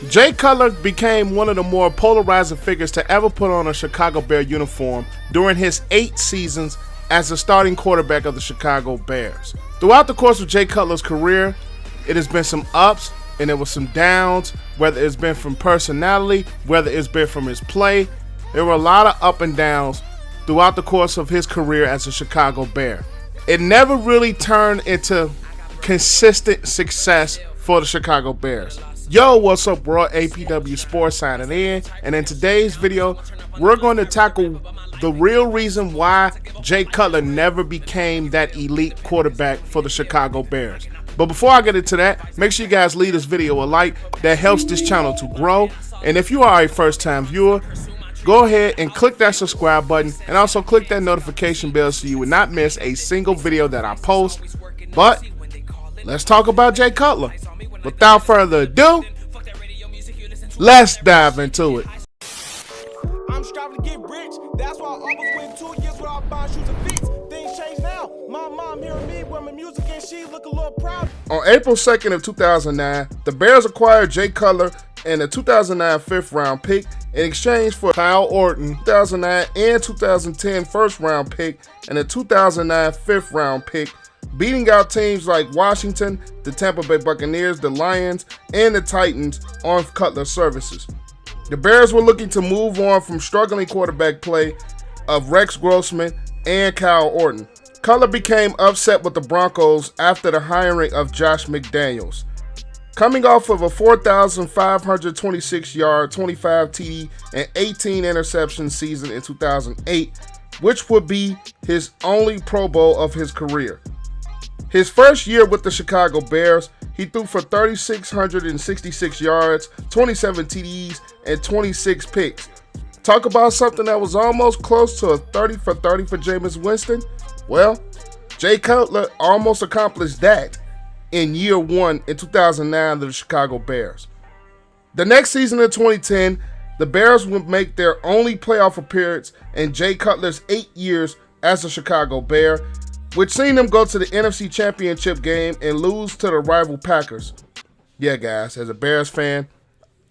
Jay Cutler became one of the more polarizing figures to ever put on a Chicago Bear uniform during his 8 seasons as the starting quarterback of the Chicago Bears. Throughout the course of Jay Cutler's career, it has been some ups and there was some downs, whether it's been from personality, whether it's been from his play. There were a lot of up and downs throughout the course of his career as a Chicago Bear. It never really turned into consistent success for the Chicago Bears. Yo, what's up world? APW Sports signing in, and in today's video, we're going to tackle the real reason why Jay Cutler never became that elite quarterback for the Chicago Bears. But before I get into that, make sure you guys leave this video a like. That helps this channel to grow. And if you are a first-time viewer, go ahead and click that subscribe button and also click that notification bell so you will not miss a single video that I post. But let's talk about Jay Cutler. Without further ado, let's dive into it. I'm striving to get rich. That's why I almost went 2 years without buying shoes and feet. Things change now. My mom hearing me with my music and she look a little proud. On April 2nd of 2009, the Bears acquired Jay Cutler and a 2009 5th-round pick in exchange for Kyle Orton, 2009 and 2010 first-round pick, and a 2009 5th-round pick, beating out teams like Washington, the Tampa Bay Buccaneers, the Lions, and the Titans on Cutler's services. The Bears were looking to move on from struggling quarterback play of Rex Grossman and Kyle Orton. Cutler became upset with the Broncos after the hiring of Josh McDaniels. Coming off of a 4,526-yard, 25 TD, and 18 interception season in 2008, which would be his only Pro Bowl of his career. His first year with the Chicago Bears, he threw for 3,666 yards, 27 TDs, and 26 picks. Talk about something that was almost close to a 30 for 30 for Jameis Winston. Well, Jay Cutler almost accomplished that in year 1 in 2009 of the Chicago Bears. The next season in 2010, the Bears would make their only playoff appearance in Jay Cutler's 8 years as a Chicago Bear, which seen them go to the NFC Championship game and lose to the rival Packers. Yeah, guys, as a Bears fan,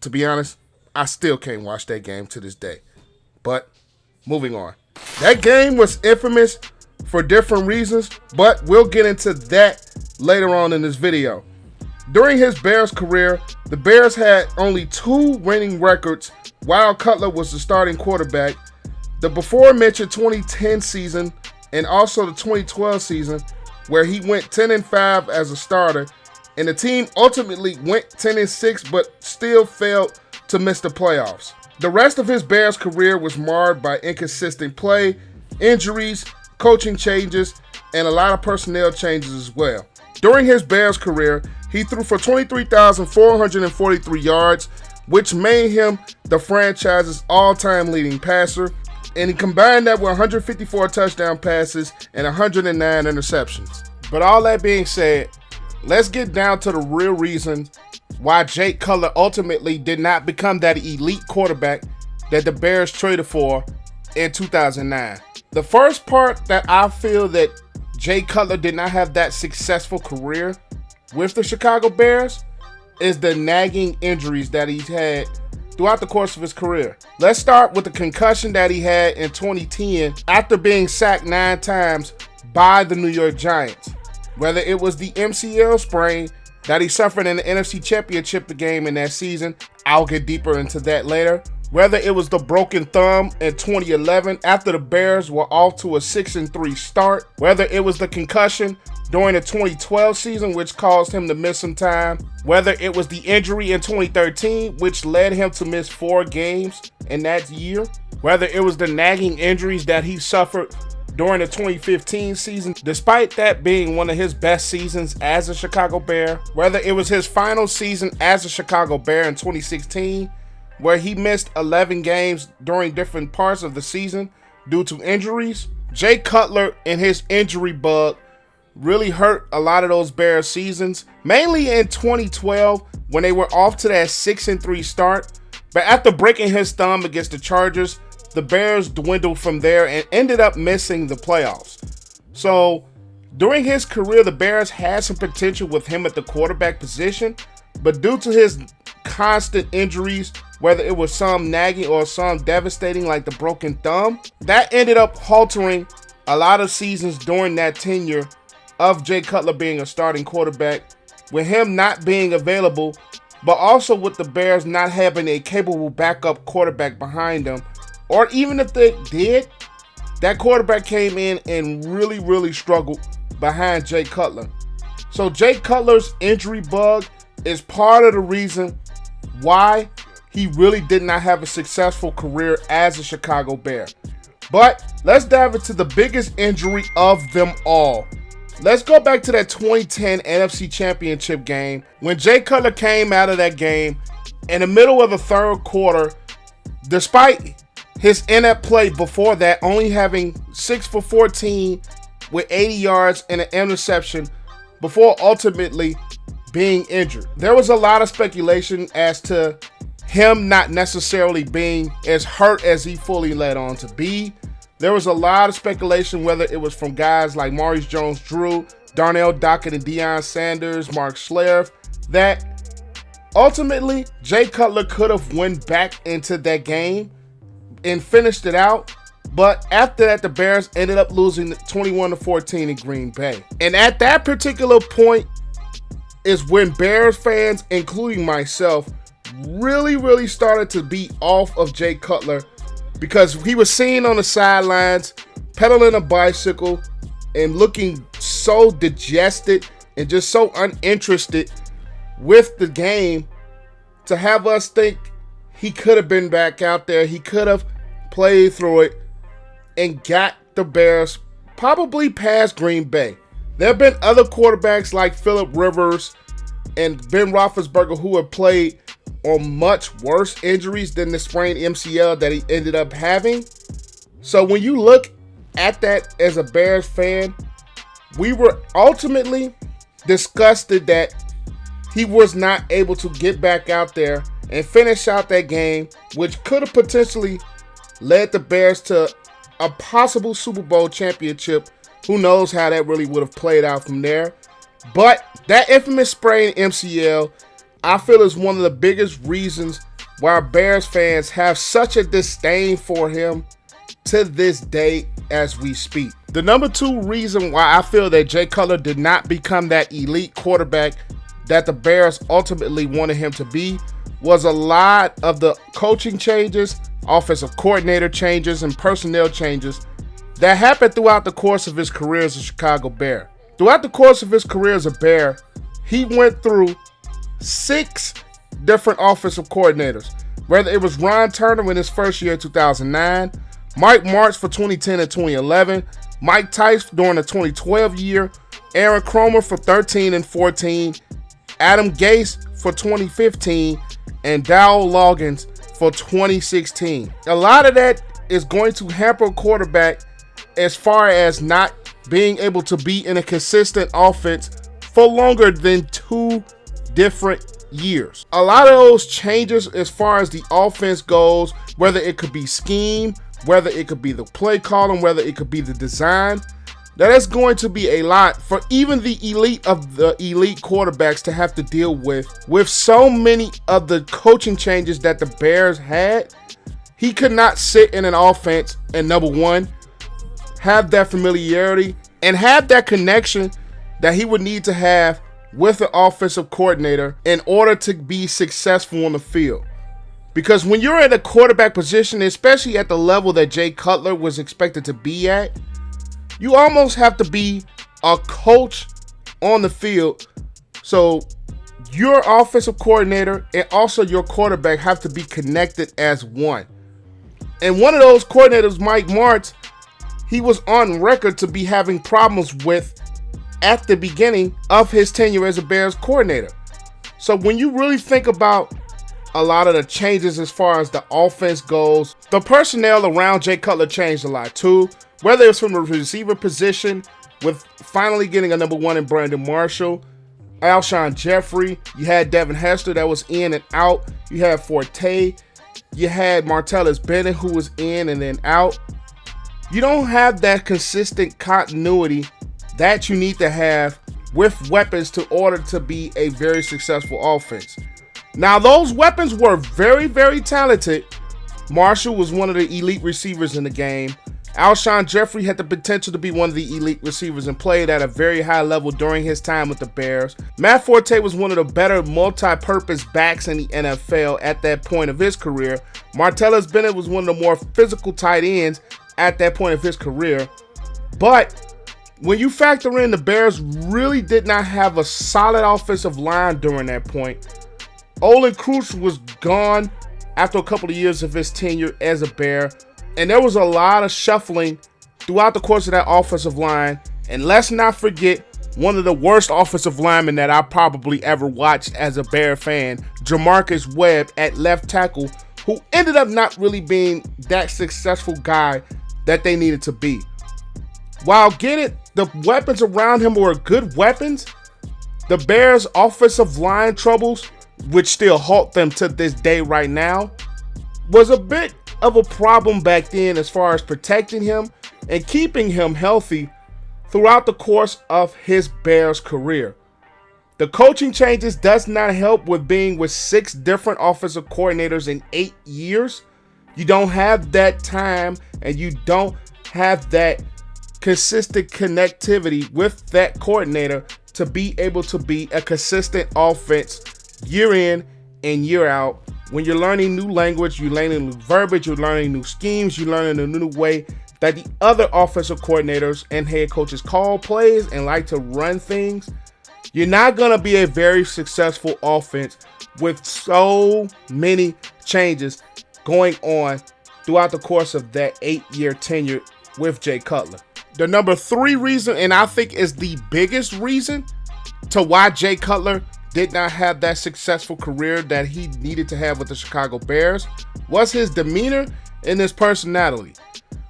to be honest, I still can't watch that game to this day. But moving on. That game was infamous for different reasons, but we'll get into that later on in this video. During his Bears career, the Bears had only 2 winning records while Cutler was the starting quarterback. The before-mentioned 2010 season and also the 2012 season, where he went 10-5 as a starter, and the team ultimately went 10-6 but still failed to miss the playoffs. The rest of his Bears career was marred by inconsistent play, injuries, coaching changes, and a lot of personnel changes as well. During his Bears career, he threw for 23,443 yards, which made him the franchise's all-time leading passer, and he combined that with 154 touchdown passes and 109 interceptions. But all that being said, let's get down to the real reason why Jay Cutler ultimately did not become that elite quarterback that the Bears traded for in 2009. The first part that I feel that Jay Cutler did not have that successful career with the Chicago Bears is the nagging injuries that he's had throughout the course of his career. Let's start with the concussion that he had in 2010 after being sacked 9 times by the New York Giants. Whether it was the MCL sprain that he suffered in the NFC Championship game in that season, I'll get deeper into that later. Whether it was the broken thumb in 2011 after the Bears were off to a 6-3 start, whether it was the concussion during the 2012 season, which caused him to miss some time, whether it was the injury in 2013, which led him to miss 4 games in that year, whether it was the nagging injuries that he suffered during the 2015 season, despite that being one of his best seasons as a Chicago Bear, whether it was his final season as a Chicago Bear in 2016, where he missed 11 games during different parts of the season due to injuries. Jay Cutler and his injury bug really hurt a lot of those Bears seasons, mainly in 2012 when they were off to that 6-3 start. But after breaking his thumb against the Chargers, the Bears dwindled from there and ended up missing the playoffs. So during his career, the Bears had some potential with him at the quarterback position, but due to his constant injuries, whether it was some nagging or some devastating like the broken thumb, that ended up haltering a lot of seasons during that tenure of Jay Cutler being a starting quarterback, with him not being available, but also with the Bears not having a capable backup quarterback behind them. Or even if they did, that quarterback came in and really struggled behind Jay Cutler. So Jay Cutler's injury bug is part of the reason why he really did not have a successful career as a Chicago Bear. But let's dive into the biggest injury of them all. Let's go back to that 2010 NFC Championship game when Jay Cutler came out of that game in the middle of the third quarter, despite his inept play before that, only having 6 for 14 with 80 yards and an interception before ultimately being injured. There was a lot of speculation as to him not necessarily being as hurt as he fully led on to be. There was a lot of speculation, whether it was from guys like Maurice Jones-Drew, Darnell Dockett, and Deion Sanders, Mark Schlereth, that ultimately Jay Cutler could have went back into that game and finished it out. But after that, the Bears ended up losing 21-14 in Green Bay. And at that particular point is when Bears fans, including myself, really started to be off of Jay Cutler, because he was seen on the sidelines pedaling a bicycle and looking so degested and just so uninterested with the game, to have us think he could have been back out there, he could have played through it and got the Bears probably past Green Bay. There have been other quarterbacks like Phillip Rivers and Ben Roethlisberger who have played on much worse injuries than the sprained MCL that he ended up having. So when you look at that as a Bears fan, we were ultimately disgusted that he was not able to get back out there and finish out that game, which could have potentially led the Bears to a possible Super Bowl championship. Who knows how that really would have played out from there. But that infamous sprained MCL, I feel, is one of the biggest reasons why Bears fans have such a disdain for him to this day as we speak. The number 2 reason why I feel that Jay Cutler did not become that elite quarterback that the Bears ultimately wanted him to be was a lot of the coaching changes, offensive coordinator changes, and personnel changes that happened throughout the course of his career as a Chicago Bear. Throughout the course of his career as a Bear, he went through 6 different offensive coordinators, whether it was Ron Turner in his first year in 2009, Mike Martz for 2010 and 2011, Mike Tice during the 2012 year, Aaron Cromer for 13 and 14, Adam Gase for 2015, and Dowell Loggins for 2016. A lot of that is going to hamper a quarterback as far as not being able to be in a consistent offense for longer than 2 different years. A lot of those changes as far as the offense goes, whether it could be scheme, whether it could be the play calling, whether it could be the design, that is going to be a lot for even the elite of the elite quarterbacks to have to deal with so many of the coaching changes that the Bears had. He could not sit in an offense and, number one, have that familiarity and have that connection that he would need to have with an offensive coordinator in order to be successful on the field. Because when you're in a quarterback position, especially at the level that Jay Cutler was expected to be at, you almost have to be a coach on the field. So your offensive coordinator and also your quarterback have to be connected as one. And one of those coordinators, Mike Martz, he was on record to be having problems with at the beginning of his tenure as a Bears coordinator. So when you really think about a lot of the changes as far as the offense goes, the personnel around Jay Cutler changed a lot too. Whether it's from the receiver position with finally getting a number 1 in Brandon Marshall, Alshon Jeffery, you had Devin Hester that was in and out, you had Forte, you had Martellus Bennett who was in and then out. You don't have that consistent continuity that you need to have with weapons to order to be a very successful offense. Now, those weapons were very, very talented. Marshall was one of the elite receivers in the game. Alshon Jeffery had the potential to be one of the elite receivers and played at a very high level during his time with the Bears. Matt Forte was one of the better multi-purpose backs in the NFL at that point of his career. Martellus Bennett was one of the more physical tight ends at that point of his career. But when you factor in the Bears really did not have a solid offensive line during that point. Olin Kreutz was gone after a couple of years of his tenure as a Bear. And there was a lot of shuffling throughout the course of that offensive line. And let's not forget one of the worst offensive linemen that I probably ever watched as a Bear fan, Jamarcus Webb at left tackle, who ended up not really being that successful guy that they needed to be. While the weapons around him were good weapons, the Bears' offensive line troubles, which still halt them to this day right now, was a bit of a problem back then as far as protecting him and keeping him healthy throughout the course of his Bears career. The coaching changes does not help with being with 6 different offensive coordinators in 8 years. You don't have that time and you don't have that consistent connectivity with that coordinator to be able to be a consistent offense year in and year out. When you're learning new language, you're learning new verbiage, you're learning new schemes, you're learning a new way that the other offensive coordinators and head coaches call plays and like to run things, you're not going to be a very successful offense with so many changes going on throughout the course of that 8-year tenure with Jay Cutler. The number 3 reason, and I think is the biggest reason to why Jay Cutler did not have that successful career that he needed to have with the Chicago Bears, was his demeanor and his personality.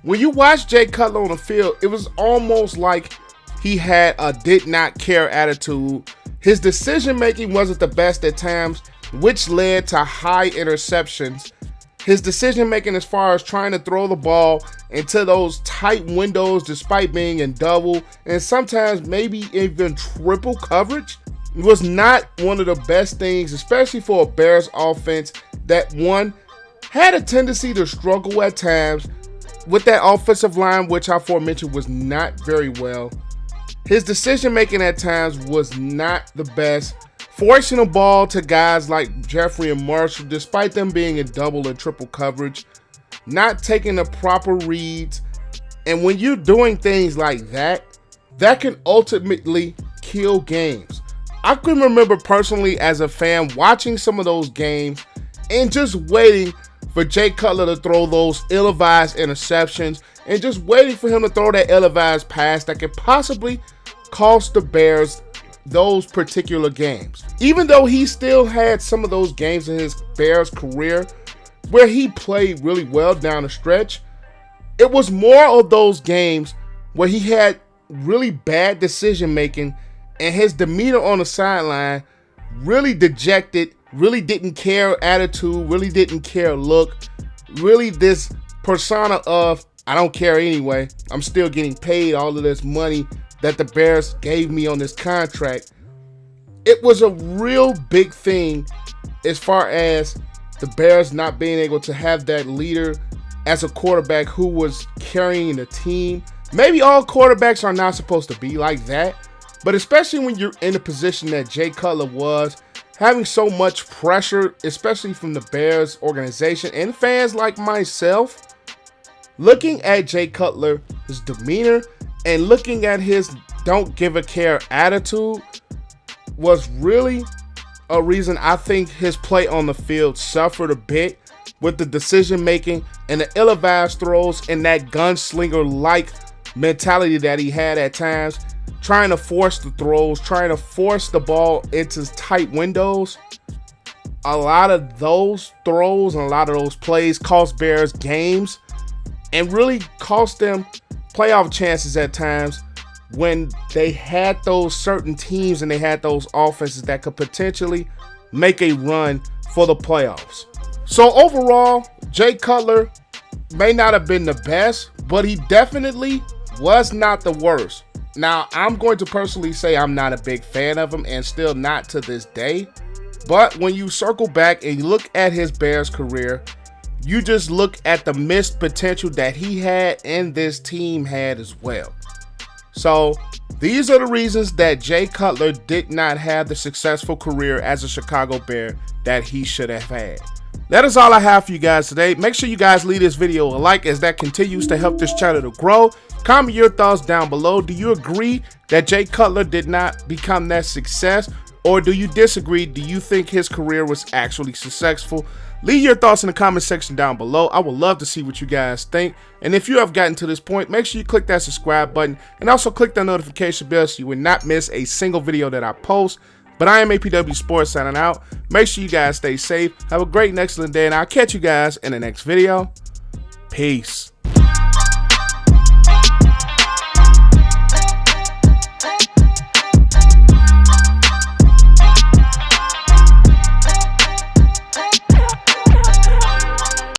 When you watch Jay Cutler on the field, it was almost like he had a did not care attitude. His decision making wasn't the best at times, which led to high interceptions. His decision making as far as trying to throw the ball into those tight windows despite being in double and sometimes maybe even triple coverage was not one of the best things, especially for a Bears offense that one had a tendency to struggle at times with that offensive line, which I aforementioned was not very well. His decision making at times was not the best, forcing the ball to guys like Jeffery and Marshall despite them being in double and triple coverage, not taking the proper reads. And when you're doing things like that, that can ultimately kill games. I can remember personally as a fan watching some of those games and just waiting for Jay Cutler to throw those ill-advised interceptions and just waiting for him to throw that ill-advised pass that could possibly cost the Bears those particular games. Even though he still had some of those games in his Bears career where he played really well down the stretch, it was more of those games where he had really bad decision making and his demeanor on the sideline, really dejected, really didn't care attitude, really didn't care look, really this persona of, I don't care anyway, I'm still getting paid all of this money that the Bears gave me on this contract. It was a real big thing as far as the Bears not being able to have that leader as a quarterback who was carrying the team. Maybe all quarterbacks are not supposed to be like that, but especially when you're in the position that Jay Cutler was, having so much pressure, especially from the Bears organization and fans like myself, looking at Jay Cutler, his demeanor, and looking at his don't give a care attitude was really a reason I think his play on the field suffered a bit with the decision making and the ill-advised throws and that gunslinger-like mentality that he had at times, trying to force the throws, trying to force the ball into tight windows. A lot of those throws and a lot of those plays cost Bears games and really cost them playoff chances at times when they had those certain teams and they had those offenses that could potentially make a run for the playoffs. So overall, Jay Cutler may not have been the best, but he definitely was not the worst. Now, I'm going to personally say I'm not a big fan of him and still not to this day. But when you circle back and you look at his Bears career, you just look at the missed potential that he had and this team had as well. So these are the reasons that Jay Cutler did not have the successful career as a Chicago Bear that he should have had. That is all I have for you guys today. Make sure you guys leave this video a like, as that continues to help this channel to grow. Comment your thoughts down below. Do you agree that Jay Cutler did not become that success, or do you disagree? Do you think his career was actually successful? Leave your thoughts in the comment section down below. I would love to see what you guys think. And if you have gotten to this point, make sure you click that subscribe button and also click that notification bell so you will not miss a single video that I post. But I am APW Sports signing out. Make sure you guys stay safe. Have a great and excellent day, and I'll catch you guys in the next video. Peace.